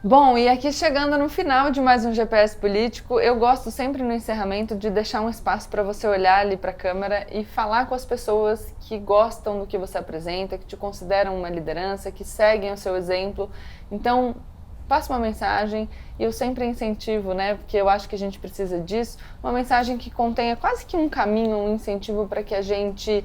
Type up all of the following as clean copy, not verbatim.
Bom, e aqui chegando no final de mais um GPS Político, eu gosto sempre no encerramento de deixar um espaço para você olhar ali para a câmera e falar com as pessoas que gostam do que você apresenta, que te consideram uma liderança, que seguem o seu exemplo. Então, passe uma mensagem, e eu sempre incentivo, né, porque eu acho que a gente precisa disso, uma mensagem que contenha quase que um caminho, um incentivo para que a gente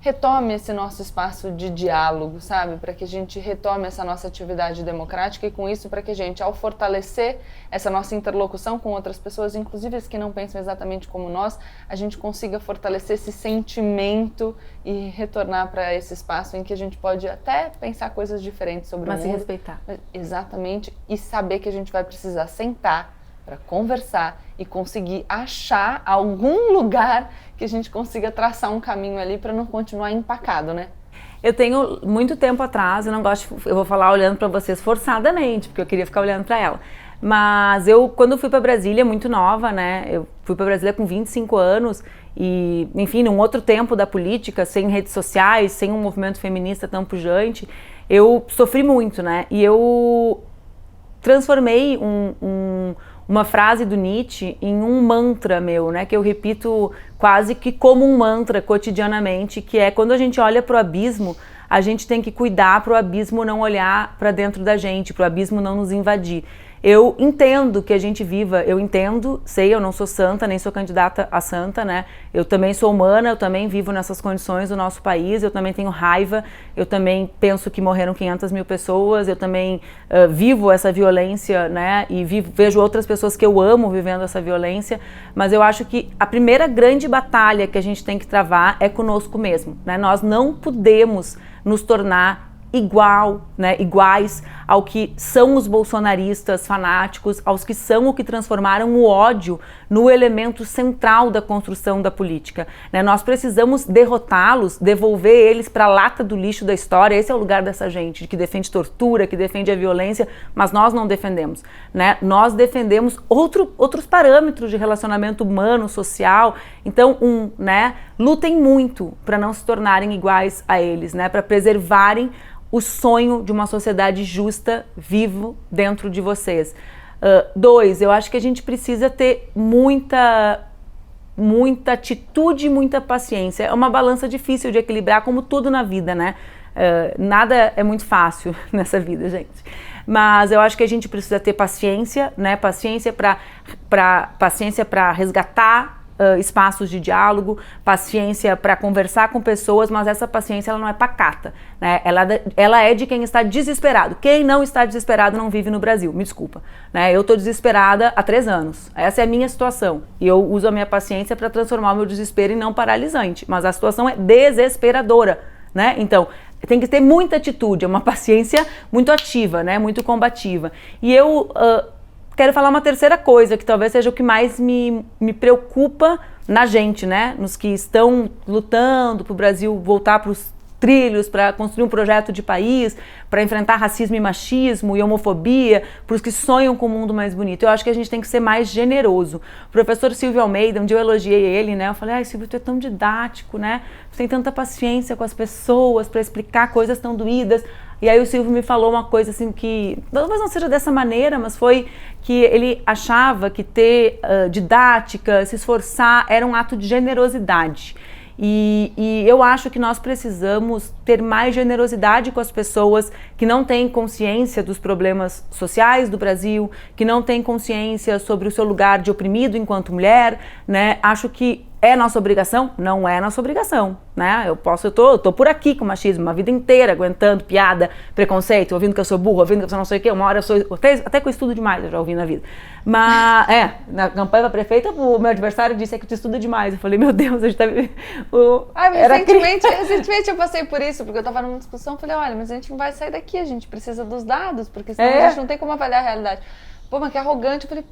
retome esse nosso espaço de diálogo, sabe? Para que a gente retome essa nossa atividade democrática e com isso para que a gente, ao fortalecer essa nossa interlocução com outras pessoas, inclusive as que não pensam exatamente como nós, a gente consiga fortalecer esse sentimento e retornar para esse espaço em que a gente pode até pensar coisas diferentes sobre o mundo. Mas se respeitar. Exatamente, e saber que a gente vai precisar sentar para conversar e conseguir achar algum lugar que a gente consiga traçar um caminho ali para não continuar empacado, né? Eu tenho muito tempo atrás, eu não gosto, eu vou falar olhando para vocês forçadamente, porque eu queria ficar olhando para ela. Mas quando eu fui para Brasília, muito nova, né? Eu fui para Brasília com 25 anos e, enfim, num outro tempo da política, sem redes sociais, sem um movimento feminista tão pujante, eu sofri muito, né? E eu transformei uma frase do Nietzsche em um mantra meu, né, que eu repito quase que como um mantra cotidianamente, que é: quando a gente olha para o abismo, a gente tem que cuidar para o abismo não olhar para dentro da gente, para o abismo não nos invadir. Eu entendo que a gente viva, eu entendo, sei, eu não sou santa, nem sou candidata a santa, né? Eu também sou humana, eu também vivo nessas condições do nosso país, eu também tenho raiva, eu também penso que morreram 500 mil pessoas, eu também vivo essa violência, né? E vejo outras pessoas que eu amo vivendo essa violência, mas eu acho que a primeira grande batalha que a gente tem que travar é conosco mesmo, né? Nós não podemos nos tornar iguais ao que são os bolsonaristas fanáticos, aos que são o que transformaram o ódio no elemento central da construção da política, né? Nós precisamos derrotá-los, devolver eles para a lata do lixo da história. Esse é o lugar dessa gente que defende tortura, que defende a violência, mas nós não defendemos, né? Nós defendemos outros parâmetros de relacionamento humano, social. Então, né, lutem muito para não se tornarem iguais a eles, né? Para preservarem o sonho de uma sociedade justa vivo dentro de vocês. 2, eu acho que a gente precisa ter muita atitude e muita paciência. É uma balança difícil de equilibrar, como tudo na vida, né? Nada é muito fácil nessa vida, gente. Mas eu acho que a gente precisa ter paciência, né? Paciência para resgatar espaços de diálogo, paciência para conversar com pessoas, mas essa paciência ela não é pacata, né? Ela é de quem está desesperado. Quem não está desesperado não vive no Brasil, me desculpa, né? Eu estou desesperada há 3 anos, essa é a minha situação e eu uso a minha paciência para transformar o meu desespero em não paralisante, mas a situação é desesperadora, né? Então tem que ter muita atitude, é uma paciência muito ativa, né? Muito combativa. E eu quero falar uma terceira coisa, que talvez seja o que mais me preocupa na gente, né? Nos que estão lutando para o Brasil voltar para os trilhos, para construir um projeto de país, para enfrentar racismo e machismo e homofobia, para os que sonham com um mundo mais bonito. Eu acho que a gente tem que ser mais generoso. O professor Silvio Almeida, um dia eu elogiei ele, né? Eu falei: ai, Silvio, tu é tão didático, né? Tu tem tanta paciência com as pessoas para explicar coisas tão doídas. E aí o Silvio me falou uma coisa assim que, talvez não seja dessa maneira, mas foi que ele achava que ter didática, se esforçar, era um ato de generosidade. E eu acho que nós precisamos ter mais generosidade com as pessoas que não têm consciência dos problemas sociais do Brasil, que não têm consciência sobre o seu lugar de oprimido enquanto mulher, né? Acho que é nossa obrigação? Não é nossa obrigação, né? Eu tô por aqui com machismo, uma vida inteira aguentando piada, preconceito, ouvindo que eu sou burro, ouvindo que eu sou não sei o quê, uma hora eu sou, até que eu estudo demais, eu já ouvi na vida. Mas, na campanha pra prefeita, o meu adversário disse que tu estuda demais. Eu falei: meu Deus, a gente tá... Recentemente eu passei por isso, porque eu tava numa discussão, falei: olha, mas a gente não vai sair daqui, a gente precisa dos dados, porque senão a gente não tem como avaliar a realidade. Pô, mas que arrogante. Eu falei: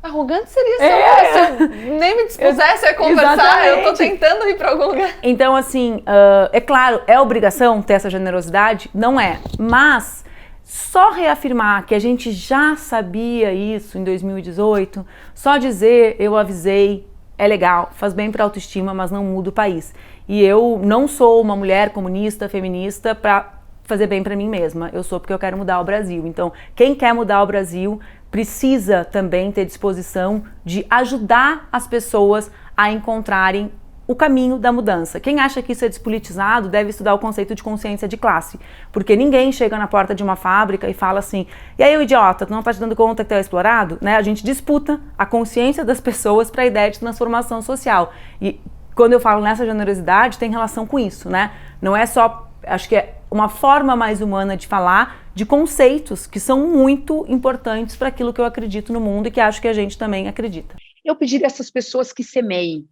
arrogante seria se eu nem me dispusesse a conversar. Exatamente. Eu tô tentando ir pra algum lugar. Então, assim, é claro, é obrigação ter essa generosidade? Não é. Mas só reafirmar que a gente já sabia isso em 2018, só dizer eu avisei, é legal, faz bem pra autoestima, mas não muda o país. E eu não sou uma mulher comunista, feminista, pra fazer bem para mim mesma, eu sou porque eu quero mudar o Brasil. Então, quem quer mudar o Brasil precisa também ter disposição de ajudar as pessoas a encontrarem o caminho da mudança. Quem acha que isso é despolitizado deve estudar o conceito de consciência de classe, porque ninguém chega na porta de uma fábrica e fala assim, e aí, o idiota, tu não tá te dando conta que tu é explorado? Né? A gente disputa a consciência das pessoas para a ideia de transformação social. E quando eu falo nessa generosidade, tem relação com isso, né? Não é só, acho que é uma forma mais humana de falar de conceitos que são muito importantes para aquilo que eu acredito no mundo e que acho que a gente também acredita. Eu pediria a essas pessoas que semeiem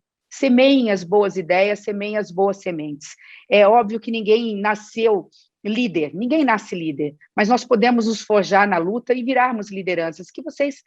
as boas ideias, semeiem as boas sementes. É óbvio que ninguém nasceu líder, ninguém nasce líder, mas nós podemos nos forjar na luta e virarmos lideranças, que vocês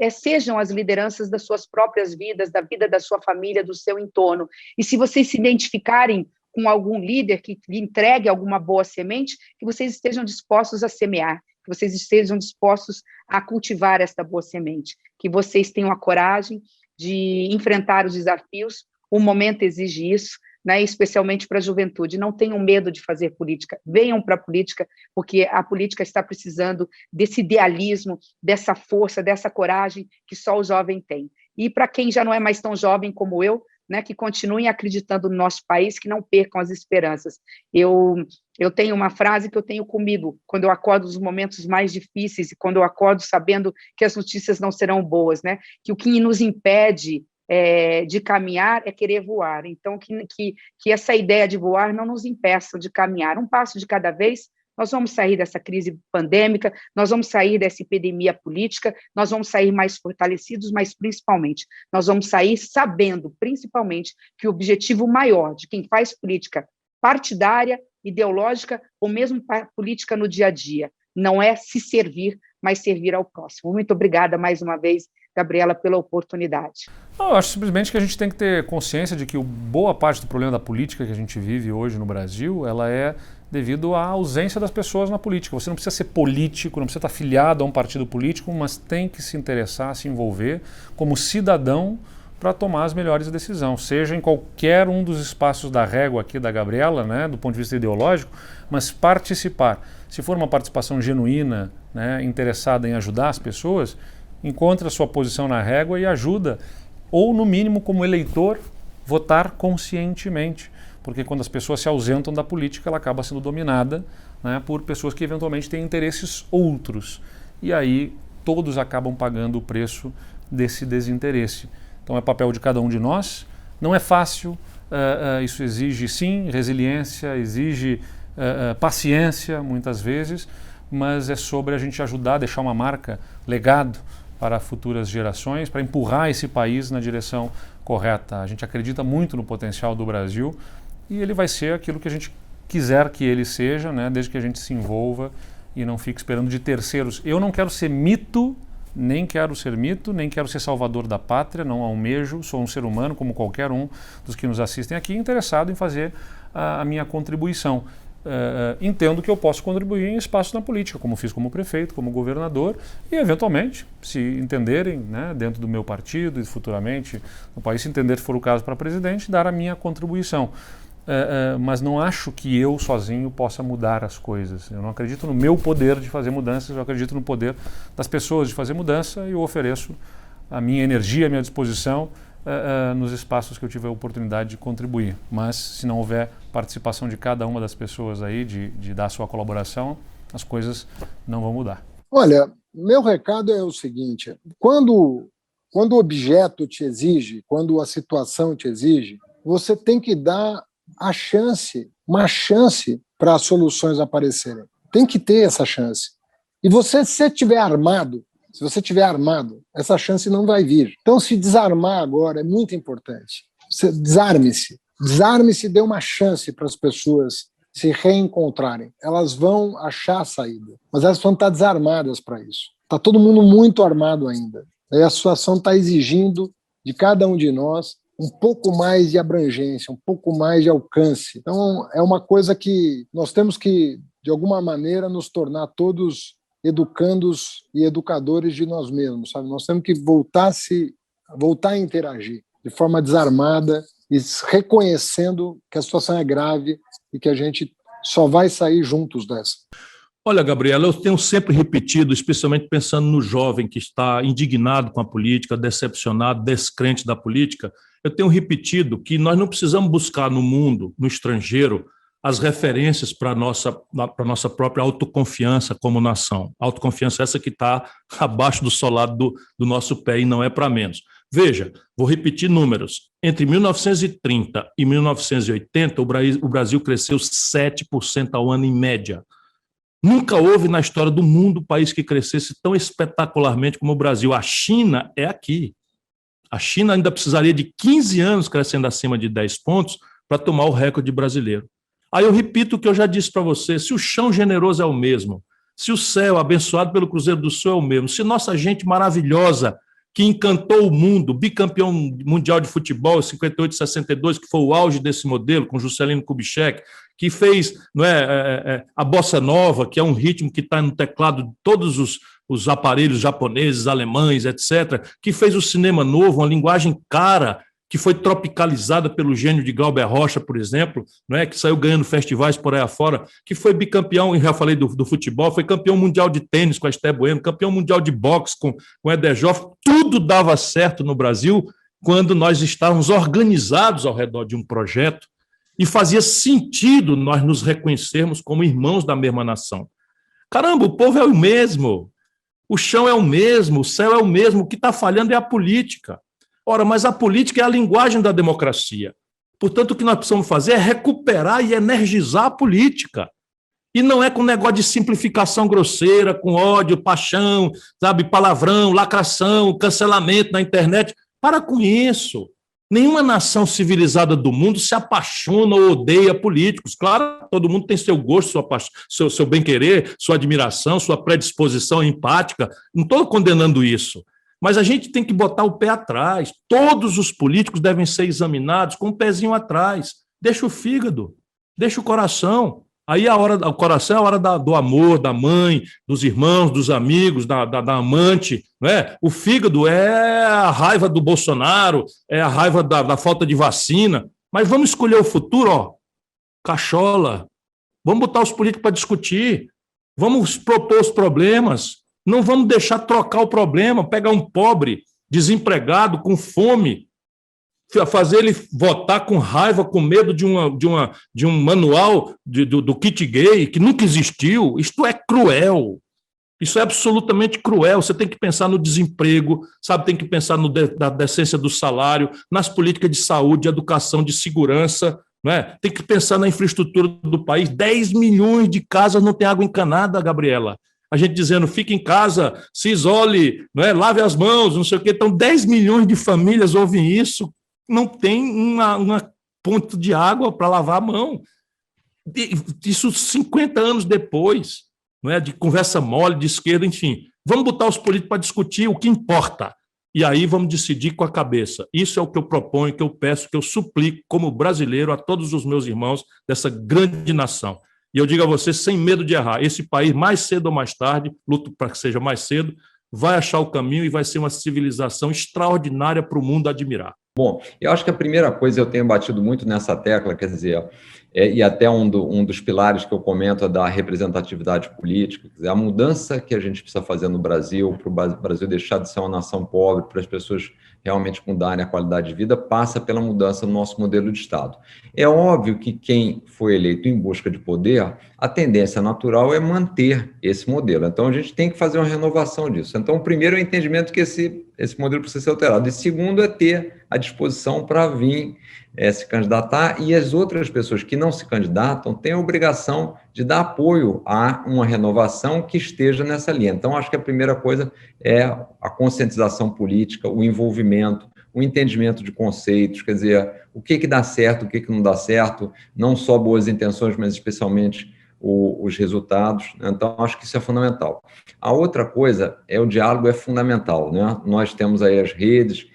sejam as lideranças das suas próprias vidas, da vida da sua família, do seu entorno. E se vocês se identificarem com algum líder que lhe entregue alguma boa semente, que vocês estejam dispostos a semear, que vocês estejam dispostos a cultivar esta boa semente, que vocês tenham a coragem de enfrentar os desafios, o momento exige isso, né, especialmente para a juventude. Não tenham medo de fazer política, venham para a política, porque a política está precisando desse idealismo, dessa força, dessa coragem que só o jovem tem. E para quem já não é mais tão jovem como eu, né, que continuem acreditando no nosso país, que não percam as esperanças. Eu tenho uma frase que eu tenho comigo, quando eu acordo nos momentos mais difíceis, e quando eu acordo sabendo que as notícias não serão boas, né, que o que nos impede de caminhar é querer voar. Então, que essa ideia de voar não nos impeça de caminhar. Um passo de cada vez, nós vamos sair dessa crise pandêmica, nós vamos sair dessa epidemia política, nós vamos sair mais fortalecidos, mas principalmente, nós vamos sair sabendo, principalmente, que o objetivo maior de quem faz política partidária, ideológica, ou mesmo política no dia a dia, não é se servir, mas servir ao próximo. Muito obrigada mais uma vez, Gabriela, pela oportunidade. Eu acho simplesmente que a gente tem que ter consciência de que boa parte do problema da política que a gente vive hoje no Brasil, ela é devido à ausência das pessoas na política. Você não precisa ser político, não precisa estar afiliado a um partido político, mas tem que se interessar, se envolver como cidadão para tomar as melhores decisões, seja em qualquer um dos espaços da régua aqui da Gabriela, né, do ponto de vista ideológico, mas participar. Se for uma participação genuína, né, interessada em ajudar as pessoas, encontra a sua posição na régua e ajuda, ou no mínimo como eleitor, votar conscientemente, porque quando as pessoas se ausentam da política, ela acaba sendo dominada, né, por pessoas que eventualmente têm interesses outros, e aí todos acabam pagando o preço desse desinteresse. Então é papel de cada um de nós, não é fácil, isso exige sim resiliência, exige paciência muitas vezes, mas é sobre a gente ajudar, deixar uma marca, legado para futuras gerações, para empurrar esse país na direção correta. A gente acredita muito no potencial do Brasil e ele vai ser aquilo que a gente quiser que ele seja, né, desde que a gente se envolva e não fique esperando de terceiros. Eu não quero ser mito, nem quero ser salvador da pátria, não almejo, sou um ser humano como qualquer um dos que nos assistem aqui, interessado em fazer a minha contribuição. Entendo que eu posso contribuir em espaços na política, como fiz como prefeito, como governador, e eventualmente, se entenderem, né, dentro do meu partido e futuramente no país, se entender se for o caso para presidente, dar a minha contribuição. Mas não acho que eu sozinho possa mudar as coisas. Eu não acredito no meu poder de fazer mudanças, eu acredito no poder das pessoas de fazer mudança e eu ofereço a minha energia, a minha disposição nos espaços que eu tiver a oportunidade de contribuir. Mas se não houver participação de cada uma das pessoas aí, de dar a sua colaboração, as coisas não vão mudar. Olha, meu recado é o seguinte, quando o objeto te exige, quando a situação te exige, você tem que dar uma chance para as soluções aparecerem. Tem que ter essa chance. E se você estiver armado, essa chance não vai vir. Então, se desarmar agora é muito importante. Desarme-se e dê uma chance para as pessoas se reencontrarem. Elas vão achar a saída, mas elas vão estar desarmadas para isso. Está todo mundo muito armado ainda. E a situação está exigindo de cada um de nós um pouco mais de abrangência, um pouco mais de alcance. Então, é uma coisa que nós temos que, de alguma maneira, nos tornar todos educandos e educadores de nós mesmos, sabe? Nós temos que voltar a interagir de forma desarmada e reconhecendo que a situação é grave e que a gente só vai sair juntos dessa. Olha, Gabriela, eu tenho sempre repetido, especialmente pensando no jovem que está indignado com a política, decepcionado, descrente da política, eu tenho repetido que nós não precisamos buscar no mundo, no estrangeiro, as referências para a nossa própria autoconfiança como nação. Autoconfiança essa que está abaixo do solado do nosso pé e não é para menos. Veja, vou repetir números. Entre 1930 e 1980, o Brasil cresceu 7% ao ano em média. Nunca houve na história do mundo um país que crescesse tão espetacularmente como o Brasil. A China é aqui. A China ainda precisaria de 15 anos crescendo acima de 10 pontos para tomar o recorde brasileiro. Aí eu repito o que eu já disse para você, se o chão generoso é o mesmo, se o céu abençoado pelo Cruzeiro do Sul é o mesmo, se nossa gente maravilhosa que encantou o mundo, bicampeão mundial de futebol, 58 e 62, que foi o auge desse modelo, com Juscelino Kubitschek, que fez a bossa nova, que é um ritmo que está no teclado de todos os aparelhos japoneses, alemães, etc., que fez o cinema novo, uma linguagem cara, que foi tropicalizada pelo gênio de Glauber Rocha, por exemplo, que saiu ganhando festivais por aí afora, que foi bicampeão, e já falei do futebol, foi campeão mundial de tênis com a Esté Bueno, campeão mundial de boxe com o Eder Joffre. Tudo dava certo no Brasil quando nós estávamos organizados ao redor de um projeto e fazia sentido nós nos reconhecermos como irmãos da mesma nação. Caramba, o povo é o mesmo, o chão é o mesmo, o céu é o mesmo, o que está falhando é a política. Ora, mas a política é a linguagem da democracia. Portanto, o que nós precisamos fazer é recuperar e energizar a política. E não é com negócio de simplificação grosseira, com ódio, paixão, sabe, palavrão, lacração, cancelamento na internet. Para com isso. Nenhuma nação civilizada do mundo se apaixona ou odeia políticos. Claro, todo mundo tem seu gosto, seu bem-querer, sua admiração, sua predisposição empática. Não estou condenando isso. Mas a gente tem que botar o pé atrás. Todos os políticos devem ser examinados com o pezinho atrás. Deixa o fígado, deixa o coração. Aí o coração é a hora do amor, da mãe, dos irmãos, dos amigos, da amante. Não é? O fígado é a raiva do Bolsonaro, é a raiva da falta de vacina. Mas vamos escolher o futuro, ó. Cachola. Vamos botar os políticos para discutir. Vamos propor os problemas. Não vamos deixar trocar o problema, pegar um pobre, desempregado, com fome, fazer ele votar com raiva, com medo de um manual do kit gay, que nunca existiu. Isto é cruel. Isso é absolutamente cruel. Você tem que pensar no desemprego, sabe? Tem que pensar na decência do salário, nas políticas de saúde, de educação, de segurança. Não é? Tem que pensar na infraestrutura do país. 10 milhões de casas não têm água encanada, Gabriela. A gente dizendo, fique em casa, se isole, não é? Lave as mãos, não sei o quê. Então, 10 milhões de famílias ouvem isso, não tem uma ponto de água para lavar a mão. Isso 50 anos depois, não é? De conversa mole, de esquerda, enfim. Vamos botar os políticos para discutir o que importa. E aí vamos decidir com a cabeça. Isso é o que eu proponho, que eu peço, que eu suplico como brasileiro a todos os meus irmãos dessa grande nação. E eu digo a você, sem medo de errar, esse país, mais cedo ou mais tarde, luto para que seja mais cedo, vai achar o caminho e vai ser uma civilização extraordinária para o mundo admirar. Bom, eu acho que a primeira coisa, eu tenho batido muito nessa tecla, quer dizer, e até um dos pilares que eu comento é da representatividade política, quer dizer, a mudança que a gente precisa fazer no Brasil, para o Brasil deixar de ser uma nação pobre, para as pessoas realmente mudarem a qualidade de vida, passa pela mudança no nosso modelo de Estado. É óbvio que quem foi eleito em busca de poder, a tendência natural é manter esse modelo. Então, a gente tem que fazer uma renovação disso. Então, o primeiro é o entendimento que esse modelo precisa ser alterado. E segundo é ter a disposição para vir se candidatar, e as outras pessoas que não se candidatam têm a obrigação de dar apoio a uma renovação que esteja nessa linha. Então, acho que a primeira coisa é a conscientização política, o envolvimento, o entendimento de conceitos, quer dizer, o que dá certo, o que não dá certo, não só boas intenções, mas especialmente os resultados. Então, acho que isso é fundamental. A outra coisa é o diálogo é fundamental, né? Nós temos aí as redes,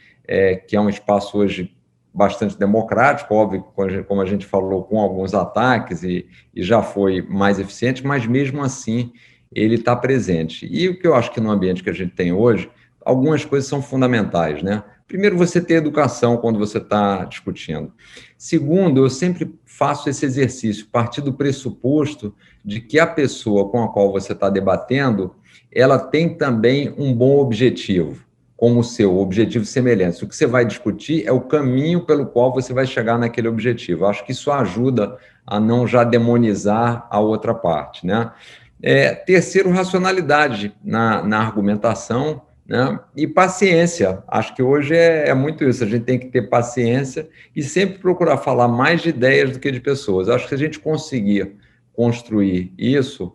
que é um espaço hoje bastante democrático, óbvio, como a gente falou, com alguns ataques e já foi mais eficiente, mas mesmo assim ele está presente. E o que eu acho que no ambiente que a gente tem hoje, algumas coisas são fundamentais, né? primeiro, você ter educação quando você está discutindo. Segundo, eu sempre faço esse exercício, partir do pressuposto de que a pessoa com a qual você está debatendo, ela tem também um bom objetivo, como o seu objetivo semelhante. O que você vai discutir é o caminho pelo qual você vai chegar naquele objetivo. Eu acho que isso ajuda a não já demonizar a outra parte, né? Terceiro, racionalidade na argumentação, né? E paciência. Acho que hoje é muito isso. A gente tem que ter paciência e sempre procurar falar mais de ideias do que de pessoas. Acho que se a gente conseguir construir isso,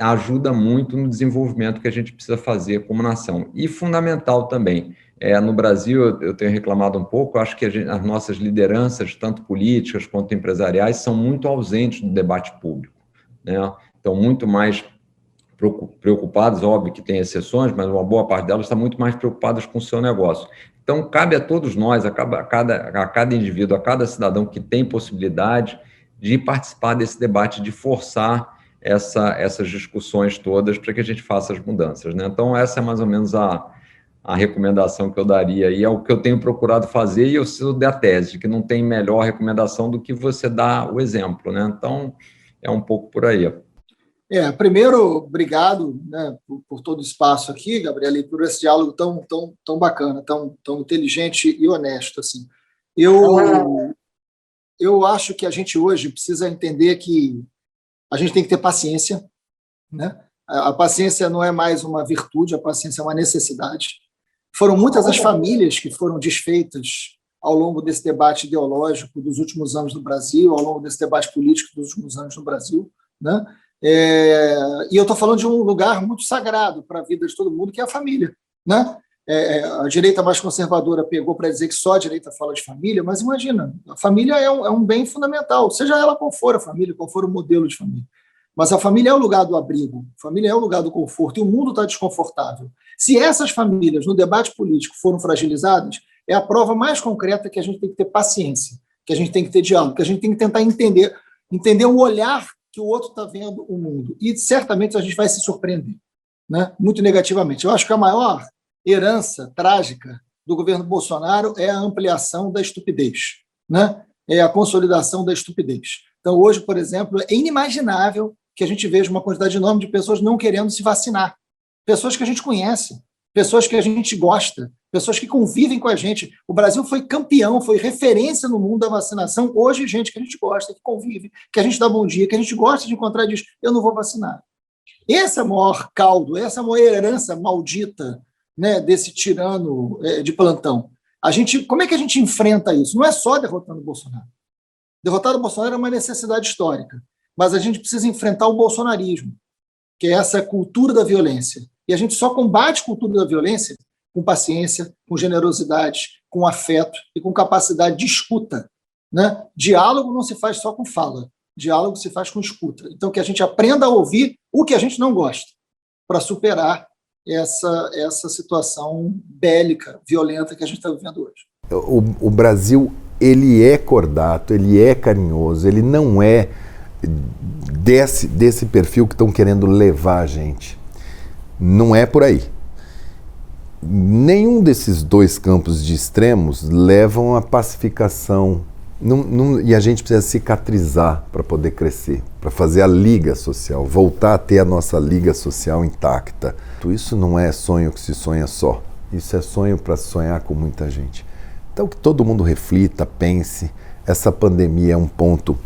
ajuda muito no desenvolvimento que a gente precisa fazer como nação. E fundamental também, no Brasil, eu tenho reclamado um pouco, acho que as nossas lideranças, tanto políticas quanto empresariais, são muito ausentes do debate público, né? Estão muito mais preocupadas, óbvio que tem exceções, mas uma boa parte delas está muito mais preocupadas com o seu negócio. Então, cabe a todos nós, a cada indivíduo, a cada cidadão que tem possibilidade de participar desse debate, de forçar essas discussões todas para que a gente faça as mudanças, né? Então, essa é mais ou menos a recomendação que eu daria, e é o que eu tenho procurado fazer, e eu sou da tese, que não tem melhor recomendação do que você dar o exemplo, né? Então, é um pouco por aí. Primeiro, obrigado, né, por todo o espaço aqui, Gabriela, e por esse diálogo tão bacana, tão inteligente e honesto, assim. Eu acho que a gente hoje precisa entender que a gente tem que ter paciência, né? A paciência não é mais uma virtude, a paciência é uma necessidade. Foram muitas as famílias que foram desfeitas ao longo desse debate ideológico dos últimos anos no Brasil, ao longo desse debate político dos últimos anos no Brasil, né? E eu estou falando de um lugar muito sagrado para a vida de todo mundo, que é a família, né? A direita mais conservadora pegou para dizer que só a direita fala de família, mas imagina, a família é um bem fundamental, seja ela qual for a família, qual for o modelo de família. Mas a família é o lugar do abrigo, a família é o lugar do conforto, e o mundo está desconfortável. Se essas famílias, no debate político, foram fragilizadas, é a prova mais concreta que a gente tem que ter paciência, que a gente tem que ter diálogo, que a gente tem que tentar entender o olhar que o outro está vendo o mundo. E certamente a gente vai se surpreender, né? Muito negativamente. Eu acho que a maior herança trágica do governo Bolsonaro é a ampliação da estupidez, né? É a consolidação da estupidez. Então, hoje, por exemplo, é inimaginável que a gente veja uma quantidade enorme de pessoas não querendo se vacinar. Pessoas que a gente conhece, pessoas que a gente gosta, pessoas que convivem com a gente. O Brasil foi campeão, foi referência no mundo da vacinação. Hoje, gente que a gente gosta, que convive, que a gente dá bom dia, que a gente gosta de encontrar e diz, eu não vou vacinar. Esse é o maior caldo, essa é a maior herança maldita, né, desse tirano de plantão. Como é que a gente enfrenta isso? Não é só derrotando o Bolsonaro. Derrotar o Bolsonaro é uma necessidade histórica, mas a gente precisa enfrentar o bolsonarismo, que é essa cultura da violência. E a gente só combate a cultura da violência com paciência, com generosidade, com afeto e com capacidade de escuta, né? Diálogo não se faz só com fala, diálogo se faz com escuta. Então, que a gente aprenda a ouvir o que a gente não gosta, para superar essa situação bélica, violenta que a gente está vivendo hoje. O Brasil, ele é cordato, ele é carinhoso, ele não é desse perfil que estão querendo levar a gente. Não é por aí. Nenhum desses dois campos de extremos levam à pacificação. E a gente precisa cicatrizar para poder crescer, para fazer a liga social, voltar a ter a nossa liga social intacta. Isso não é sonho que se sonha só. Isso é sonho para sonhar com muita gente. Então, que todo mundo reflita, pense. Essa pandemia é um ponto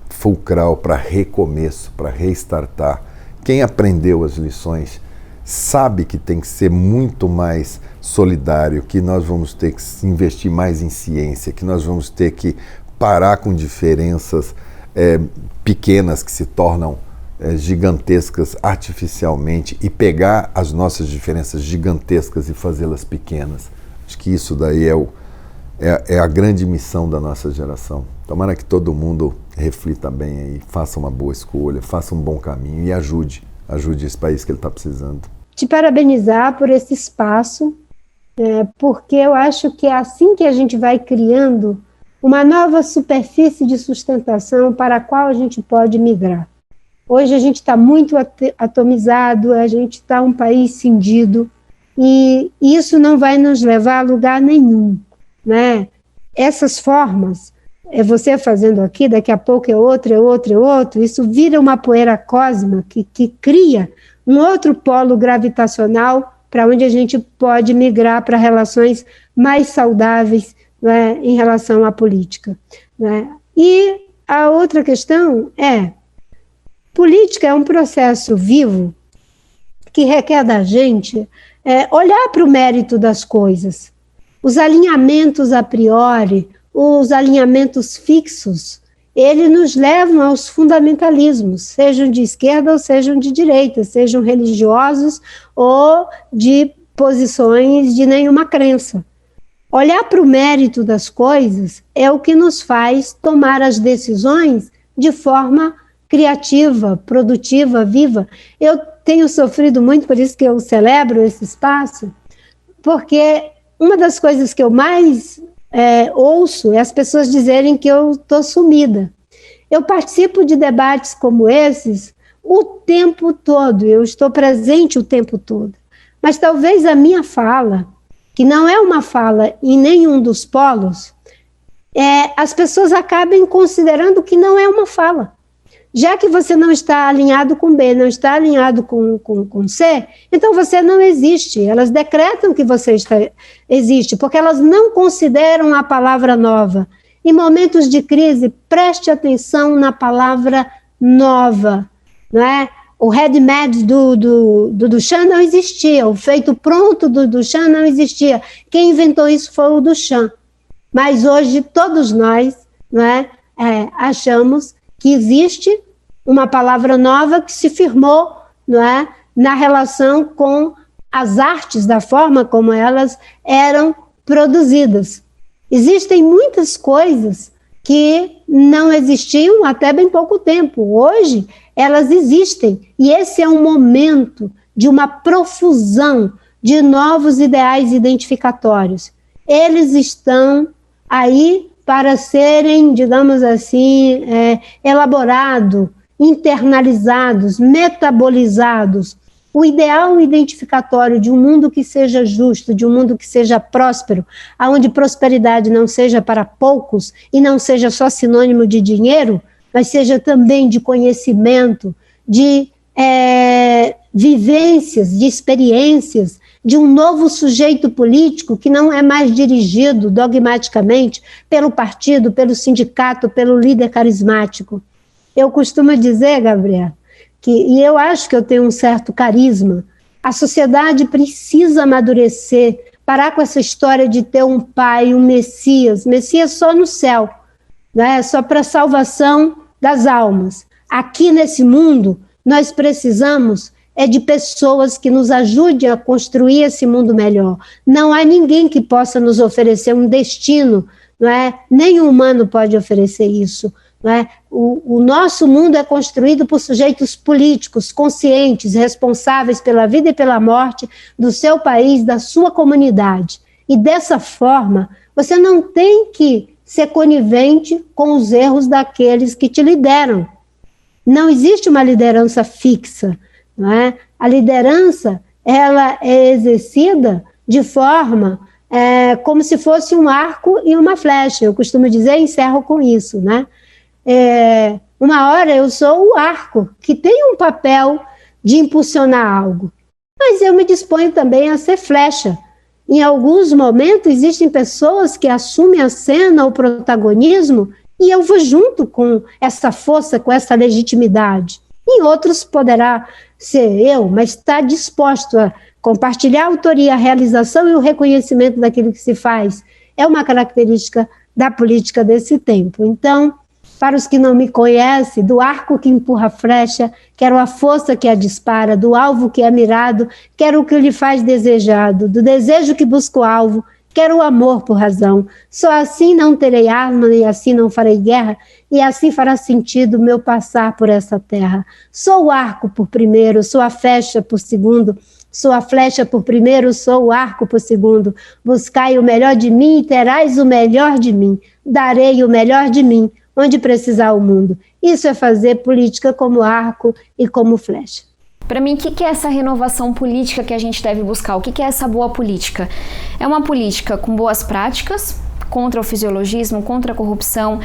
fulcral para recomeço, para restartar. Quem aprendeu as lições sabe que tem que ser muito mais solidário, que nós vamos ter que investir mais em ciência, que nós vamos ter que parar com diferenças pequenas que se tornam gigantescas artificialmente e pegar as nossas diferenças gigantescas e fazê-las pequenas. Acho que isso daí é a grande missão da nossa geração. Tomara que todo mundo reflita bem aí, faça uma boa escolha, faça um bom caminho e ajude esse país que ele está precisando. Te parabenizar por esse espaço, porque eu acho que é assim que a gente vai criando uma nova superfície de sustentação para a qual a gente pode migrar. Hoje a gente está muito atomizado, a gente está um país cindido, e isso não vai nos levar a lugar nenhum, né? Essas formas, você fazendo aqui, daqui a pouco é outro, isso vira uma poeira cósmica que cria um outro polo gravitacional para onde a gente pode migrar para relações mais saudáveis, né, em relação à política, né? E a outra questão política é um processo vivo que requer da gente olhar para o mérito das coisas. Os alinhamentos a priori, os alinhamentos fixos, eles nos levam aos fundamentalismos, sejam de esquerda ou sejam de direita, sejam religiosos ou de posições de nenhuma crença. Olhar para o mérito das coisas é o que nos faz tomar as decisões de forma criativa, produtiva, viva. Eu tenho sofrido muito, por isso que eu celebro esse espaço, porque uma das coisas que eu mais ouço é as pessoas dizerem que eu estou sumida. Eu participo de debates como esses o tempo todo, eu estou presente o tempo todo. Mas talvez a minha fala, que não é uma fala em nenhum dos polos, as pessoas acabem considerando que não é uma fala. Já que você não está alinhado com B, não está alinhado com C, então você não existe. Elas decretam que você existe, porque elas não consideram a palavra nova. Em momentos de crise, preste atenção na palavra nova, não é? O ready-made do Duchamp não existia, o feito pronto do Duchamp não existia. Quem inventou isso foi o Duchamp. Mas hoje todos nós, não é, achamos que existe uma palavra nova que se firmou, não é, na relação com as artes, da forma como elas eram produzidas. Existem muitas coisas que não existiam até bem pouco tempo. Hoje, elas existem. E esse é um momento de uma profusão de novos ideais identificatórios. Eles estão aí para serem, digamos assim, elaborados, internalizados, metabolizados. O ideal identificatório de um mundo que seja justo, de um mundo que seja próspero, onde prosperidade não seja para poucos e não seja só sinônimo de dinheiro, mas seja também de conhecimento, de vivências, de experiências, de um novo sujeito político que não é mais dirigido dogmaticamente pelo partido, pelo sindicato, pelo líder carismático. Eu costumo dizer, Gabriel, e eu acho que eu tenho um certo carisma, a sociedade precisa amadurecer, parar com essa história de ter um pai, um Messias só no céu, né? Só para a salvação das almas. Aqui nesse mundo, nós precisamos de pessoas que nos ajudem a construir esse mundo melhor. Não há ninguém que possa nos oferecer um destino, não é? Nenhum humano pode oferecer isso. Não é? O nosso mundo é construído por sujeitos políticos, conscientes, responsáveis pela vida e pela morte do seu país, da sua comunidade. E dessa forma, você não tem que ser conivente com os erros daqueles que te lideram. Não existe uma liderança fixa, não é? A liderança, ela é exercida de forma como se fosse um arco e uma flecha. Eu costumo dizer, e encerro com isso, né? Uma hora eu sou o arco, que tem um papel de impulsionar algo, mas eu me disponho também a ser flecha. Em alguns momentos existem pessoas que assumem a cena, o protagonismo, e eu vou junto com essa força, com essa legitimidade. Em outros poderá ser eu, mas está disposto a compartilhar a autoria, a realização e o reconhecimento daquilo que se faz. É uma característica da política desse tempo. Então, para os que não me conhecem, do arco que empurra a flecha, quero a força que a dispara, do alvo que é mirado, quero o que lhe faz desejado, do desejo que busca o alvo, quero o amor por razão. Só assim não terei arma, e assim não farei guerra, e assim fará sentido o meu passar por essa terra. Sou o arco por primeiro, sou a flecha por segundo, sou a flecha por primeiro, sou o arco por segundo. Buscai o melhor de mim e terás o melhor de mim. Darei o melhor de mim, onde precisar o mundo. Isso é fazer política como arco e como flecha. Para mim, o que é essa renovação política que a gente deve buscar? O que é essa boa política? É uma política com boas práticas, contra o fisiologismo, contra a corrupção.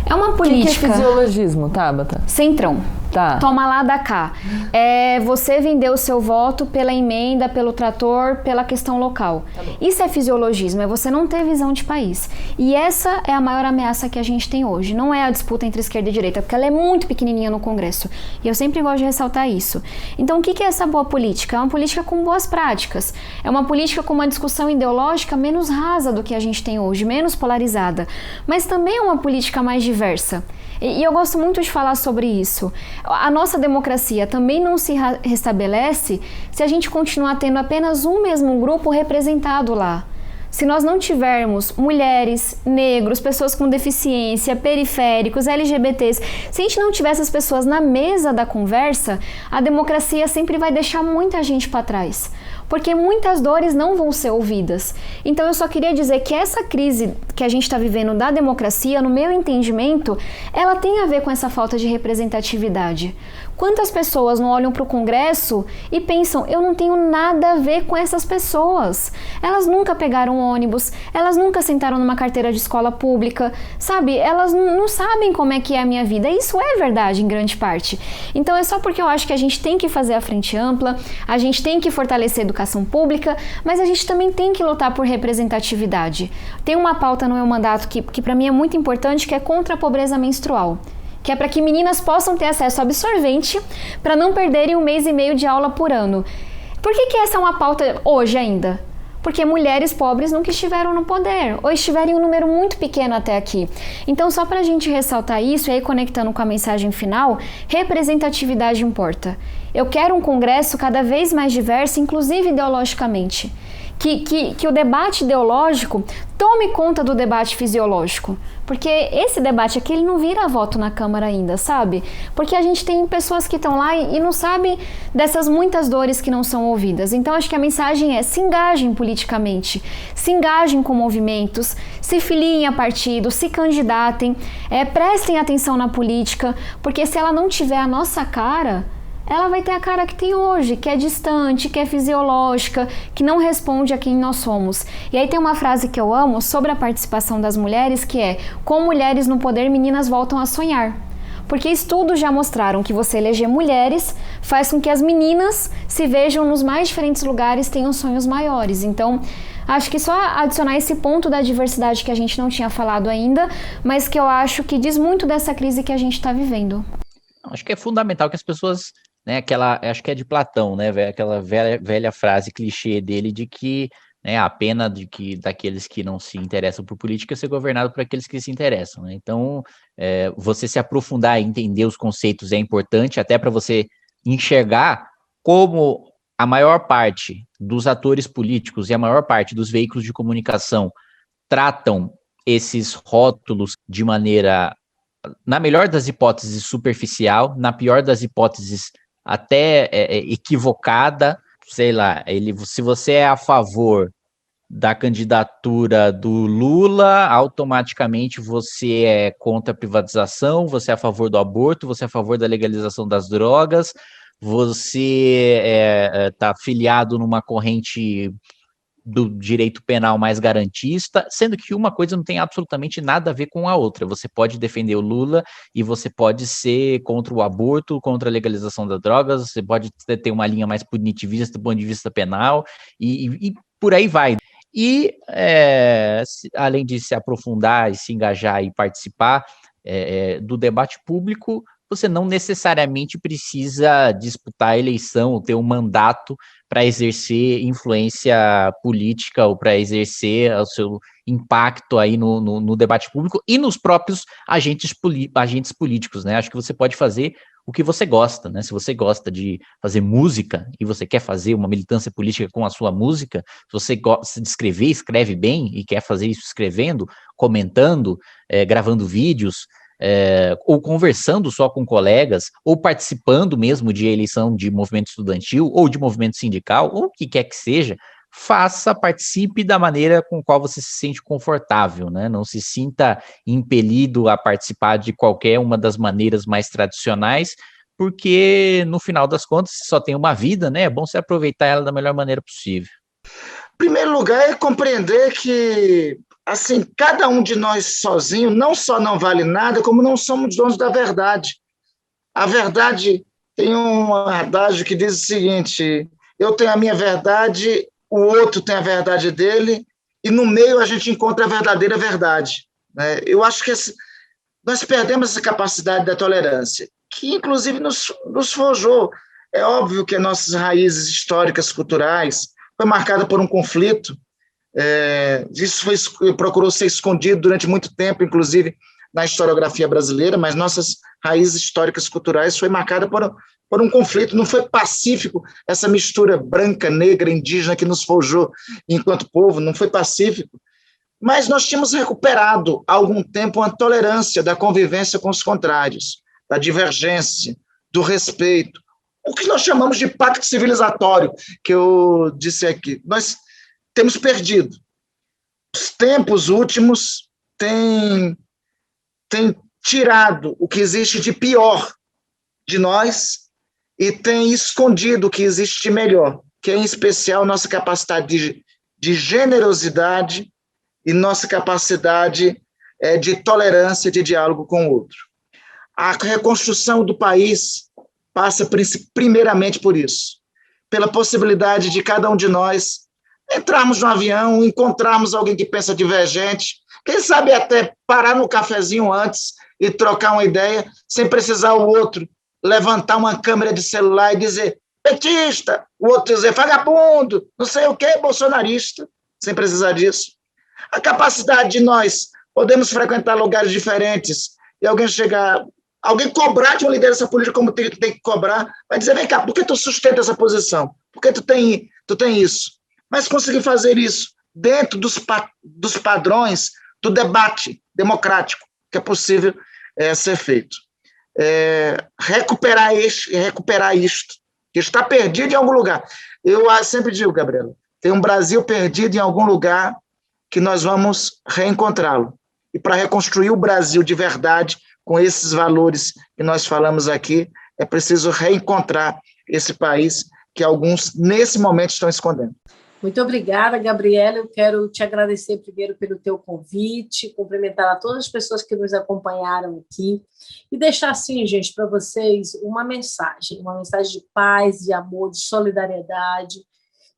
É uma política... O que é fisiologismo, Tabata? Centrão. Tá. Toma lá da cá. É você vender o seu voto pela emenda, pelo trator, pela questão local. Tá, isso é fisiologismo, é você não ter visão de país. E essa é a maior ameaça que a gente tem hoje. Não é a disputa entre esquerda e direita, porque ela é muito pequenininha no Congresso. E eu sempre gosto de ressaltar isso. Então, o que é essa boa política? É uma política com boas práticas. É uma política com uma discussão ideológica menos rasa do que a gente tem hoje, menos polarizada. Mas também é uma política mais diversa. E eu gosto muito de falar sobre isso. A nossa democracia também não se restabelece se a gente continuar tendo apenas um mesmo grupo representado lá. Se nós não tivermos mulheres, negros, pessoas com deficiência, periféricos, LGBTs, se a gente não tiver essas pessoas na mesa da conversa, a democracia sempre vai deixar muita gente para trás. Porque muitas dores não vão ser ouvidas. Então eu só queria dizer que essa crise que a gente está vivendo da democracia, no meu entendimento, ela tem a ver com essa falta de representatividade. Quantas pessoas não olham para o Congresso e pensam, eu não tenho nada a ver com essas pessoas. Elas nunca pegaram ônibus, elas nunca sentaram numa carteira de escola pública, sabe? Elas não sabem como é que é a minha vida. Isso é verdade em grande parte. Então é só porque eu acho que a gente tem que fazer a frente ampla, a gente tem que fortalecer a educação pública, mas a gente também tem que lutar por representatividade. Tem uma pauta no meu mandato que para mim é muito importante, que é contra a pobreza menstrual. Que é para que meninas possam ter acesso a absorvente para não perderem 1 mês e meio de aula por ano. Por que essa é uma pauta hoje ainda? Porque mulheres pobres nunca estiveram no poder, ou estiveram em um número muito pequeno até aqui. Então, só para a gente ressaltar isso, e aí conectando com a mensagem final, representatividade importa. Eu quero um Congresso cada vez mais diverso, inclusive ideologicamente. Que o debate ideológico tome conta do debate fisiológico. Porque esse debate aqui, ele não vira voto na Câmara ainda, sabe? Porque a gente tem pessoas que estão lá e não sabem dessas muitas dores que não são ouvidas. Então, acho que a mensagem é: se engajem politicamente, se engajem com movimentos, se filiem a partidos, se candidatem, prestem atenção na política, porque se ela não tiver a nossa cara, ela vai ter a cara que tem hoje, que é distante, que é fisiológica, que não responde a quem nós somos. E aí tem uma frase que eu amo sobre a participação das mulheres, que é: com mulheres no poder, meninas voltam a sonhar. Porque estudos já mostraram que você eleger mulheres faz com que as meninas se vejam nos mais diferentes lugares, tenham sonhos maiores. Então, acho que só adicionar esse ponto da diversidade que a gente não tinha falado ainda, mas que eu acho que diz muito dessa crise que a gente está vivendo. Acho que é fundamental que as pessoas, né, acho que é de Platão, né, aquela velha frase clichê dele de que, né, a pena daqueles que não se interessam por política é ser governado por aqueles que se interessam, né? Então, você se aprofundar e entender os conceitos é importante, até para você enxergar como a maior parte dos atores políticos e a maior parte dos veículos de comunicação tratam esses rótulos de maneira, na melhor das hipóteses, superficial, na pior das hipóteses, até equivocada. Sei lá, se você é a favor da candidatura do Lula, automaticamente você é contra a privatização, você é a favor do aborto, você é a favor da legalização das drogas, você está filiado numa corrente do direito penal mais garantista, sendo que uma coisa não tem absolutamente nada a ver com a outra. Você pode defender o Lula e você pode ser contra o aborto, contra a legalização das drogas, você pode ter uma linha mais punitivista do ponto de vista penal, e por aí vai. E, além de se aprofundar e se engajar e participar do debate público, você não necessariamente precisa disputar a eleição ou ter um mandato para exercer influência política ou para exercer o seu impacto aí no debate público e nos próprios agentes políticos, né? Acho que você pode fazer o que você gosta, né? Se você gosta de fazer música e você quer fazer uma militância política com a sua música, se você gosta de escrever, escreve bem e quer fazer isso escrevendo, comentando, gravando vídeos, ou conversando só com colegas, ou participando mesmo de eleição de movimento estudantil, ou de movimento sindical, ou o que quer que seja, participe da maneira com qual você se sente confortável, né? Não se sinta impelido a participar de qualquer uma das maneiras mais tradicionais, porque no final das contas você só tem uma vida, né? É bom você aproveitar ela da melhor maneira possível. Em primeiro lugar, é compreender que, assim, cada um de nós sozinho não só não vale nada, como não somos donos da verdade. A verdade, tem um adágio que diz o seguinte: eu tenho a minha verdade, o outro tem a verdade dele, e no meio a gente encontra a verdadeira verdade, né? Eu acho que nós perdemos essa capacidade da tolerância, que inclusive nos forjou. É óbvio que as nossas raízes históricas, culturais, foi marcada por um conflito. Isso procurou ser escondido durante muito tempo, inclusive na historiografia brasileira, mas nossas raízes históricas culturais foi marcada por um conflito. Não foi pacífico essa mistura branca, negra, indígena que nos forjou enquanto povo, não foi pacífico. Mas nós tínhamos recuperado há algum tempo a tolerância da convivência com os contrários, da divergência, do respeito, o que nós chamamos de pacto civilizatório, que eu disse aqui. Nós temos perdido. Os tempos últimos têm tirado o que existe de pior de nós e têm escondido o que existe de melhor, que é, em especial, nossa capacidade de generosidade e nossa capacidade de tolerância, de diálogo com o outro. A reconstrução do país passa primeiramente por isso, pela possibilidade de cada um de nós entrarmos no avião, encontrarmos alguém que pensa divergente, quem sabe até parar no cafezinho antes e trocar uma ideia, sem precisar o outro levantar uma câmera de celular e dizer petista, o outro dizer vagabundo, não sei o que, bolsonarista, sem precisar disso. A capacidade de nós podermos frequentar lugares diferentes e alguém cobrar de uma liderança política como tem que cobrar, vai dizer, vem cá, por que tu sustenta essa posição? Por que tu tem isso? Mas conseguir fazer isso dentro dos padrões do debate democrático que é possível ser feito. Recuperar isto, que está perdido em algum lugar. Eu sempre digo, Gabriela, tem um Brasil perdido em algum lugar que nós vamos reencontrá-lo. E para reconstruir o Brasil de verdade, com esses valores que nós falamos aqui, é preciso reencontrar esse país que alguns, nesse momento, estão escondendo. Muito obrigada, Gabriela. Eu quero te agradecer primeiro pelo teu convite, cumprimentar a todas as pessoas que nos acompanharam aqui e deixar, assim, gente, para vocês uma mensagem de paz, de amor, de solidariedade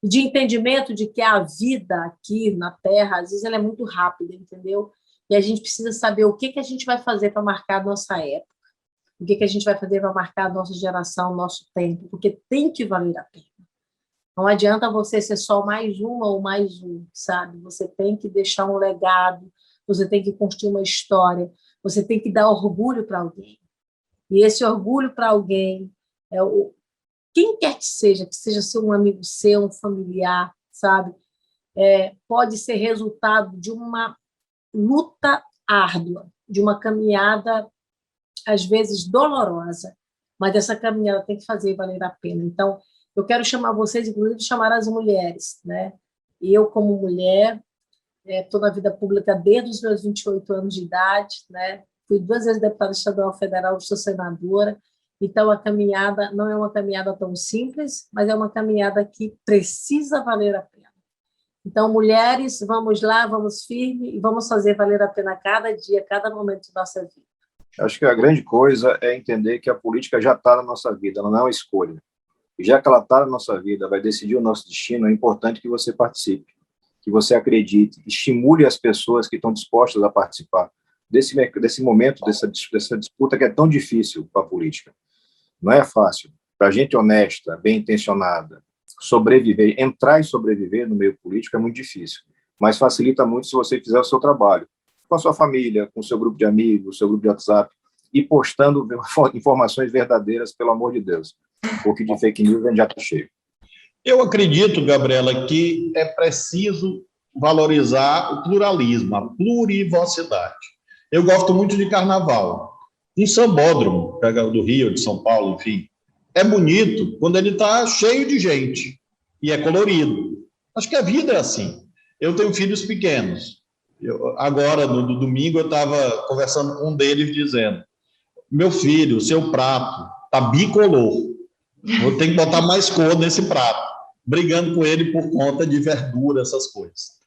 e de entendimento de que a vida aqui na Terra, às vezes, ela é muito rápida, entendeu? E a gente precisa saber o que a gente vai fazer para marcar a nossa época, o que a gente vai fazer para marcar a nossa geração, o nosso tempo, porque tem que valer a pena. Não adianta você ser só mais uma ou mais um, sabe? Você tem que deixar um legado, você tem que construir uma história, você tem que dar orgulho para alguém. E esse orgulho para alguém, quem quer que seja um amigo seu, um familiar, sabe? Pode ser resultado de uma luta árdua, de uma caminhada, às vezes, dolorosa, mas essa caminhada tem que fazer valer a pena. Então, eu quero chamar vocês, inclusive, chamar as mulheres, né? Eu, como mulher, estou na vida pública desde os meus 28 anos de idade, né? Fui 2 vezes deputada estadual federal, sou senadora, então a caminhada não é uma caminhada tão simples, mas é uma caminhada que precisa valer a pena. Então, mulheres, vamos lá, vamos firme e vamos fazer valer a pena cada dia, cada momento de nossa vida. Acho que a grande coisa é entender que a política já está na nossa vida, ela não é uma escolha. E já que ela está na nossa vida, vai decidir o nosso destino, é importante que você participe, que você acredite, estimule as pessoas que estão dispostas a participar desse momento, dessa disputa que é tão difícil para a política. Não é fácil. Para gente honesta, bem intencionada, sobreviver, entrar e sobreviver no meio político é muito difícil, mas facilita muito se você fizer o seu trabalho, com a sua família, com o seu grupo de amigos, o seu grupo de WhatsApp, e postando informações verdadeiras, pelo amor de Deus. Porque de fake news a gente já está cheio. Eu acredito, Gabriela, que é preciso valorizar o pluralismo, a plurivocidade. Eu gosto muito de carnaval. Um sambódromo, do Rio, de São Paulo, enfim, é bonito quando ele está cheio de gente e é colorido. Acho que a vida é assim. Eu tenho filhos pequenos. Agora, no domingo, eu estava conversando com um deles, dizendo: meu filho, o seu prato tá bicolor. Vou ter que botar mais cor nesse prato, brigando com ele por conta de verdura, essas coisas.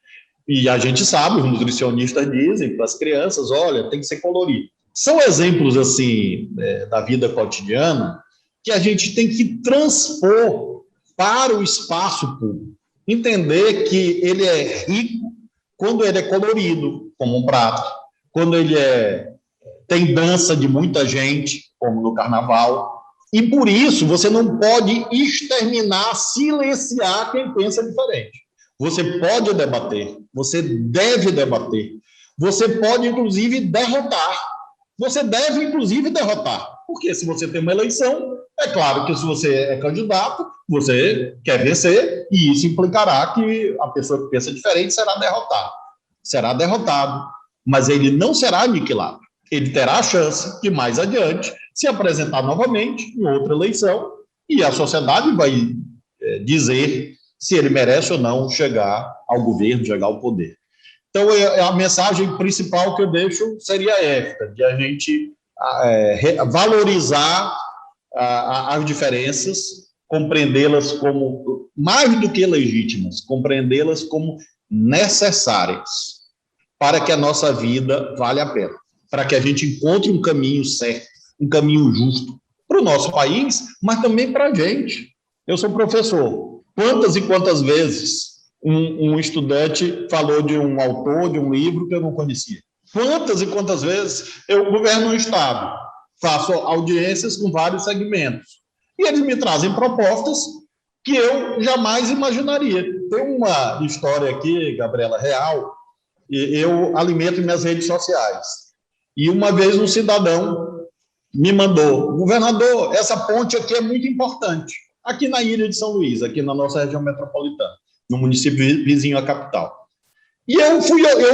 E a gente sabe, os nutricionistas dizem para as crianças, olha, tem que ser colorido. São exemplos, assim, da vida cotidiana que a gente tem que transpor para o espaço público. Entender que ele é rico quando ele é colorido, como um prato, quando ele tem dança de muita gente, como no carnaval. E por isso você não pode exterminar, silenciar quem pensa diferente. Você pode debater, você deve debater, você pode, inclusive, derrotar. Você deve, inclusive, derrotar. Porque se você tem uma eleição, é claro que se você é candidato, você quer vencer, e isso implicará que a pessoa que pensa diferente será derrotada. Será derrotado, mas ele não será aniquilado. Ele terá a chance de, mais adiante, se apresentar novamente em outra eleição, e a sociedade vai dizer se ele merece ou não chegar ao governo, chegar ao poder. Então, a mensagem principal que eu deixo seria esta, de a gente valorizar as diferenças, compreendê-las como, mais do que legítimas, compreendê-las como necessárias para que a nossa vida valha a pena, para que a gente encontre um caminho certo, um caminho justo para o nosso país, mas também para a gente. Eu sou professor. Quantas e quantas vezes um estudante falou de um autor, de um livro que eu não conhecia? Quantas e quantas vezes eu governo um estado, faço audiências com vários segmentos, e eles me trazem propostas que eu jamais imaginaria. Tem uma história aqui, Gabriela, real, e eu alimento minhas redes sociais. E uma vez um cidadão me mandou, governador, essa ponte aqui é muito importante, aqui na ilha de São Luís, aqui na nossa região metropolitana, no município vizinho à capital. E eu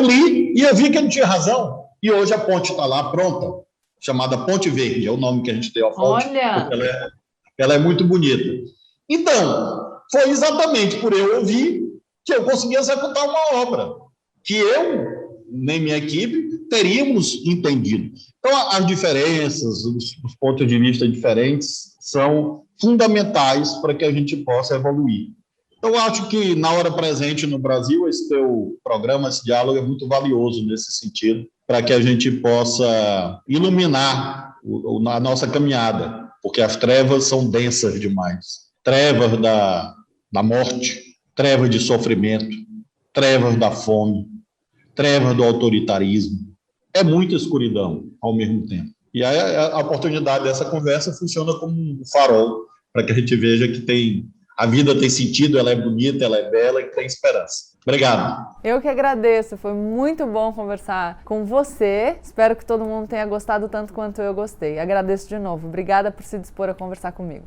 li e eu vi que ele tinha razão. E hoje a ponte está lá pronta, chamada Ponte Verde, é o nome que a gente deu à ponte. Olha! Ela é muito bonita. Então, foi exatamente por eu ouvir que eu consegui executar uma obra que eu, nem minha equipe, teríamos entendido. Então, as diferenças, os pontos de vista diferentes são fundamentais para que a gente possa evoluir. Eu acho que, na hora presente no Brasil, esse teu programa, esse diálogo é muito valioso nesse sentido, para que a gente possa iluminar a nossa caminhada, porque as trevas são densas demais. Trevas da morte, trevas de sofrimento, trevas da fome, trevas do autoritarismo. É muita escuridão ao mesmo tempo. E aí a oportunidade dessa conversa funciona como um farol, para que a gente veja que a vida tem sentido, ela é bonita, ela é bela e tem esperança. Obrigado. Eu que agradeço, foi muito bom conversar com você. Espero que todo mundo tenha gostado tanto quanto eu gostei. Agradeço de novo. Obrigada por se dispor a conversar comigo.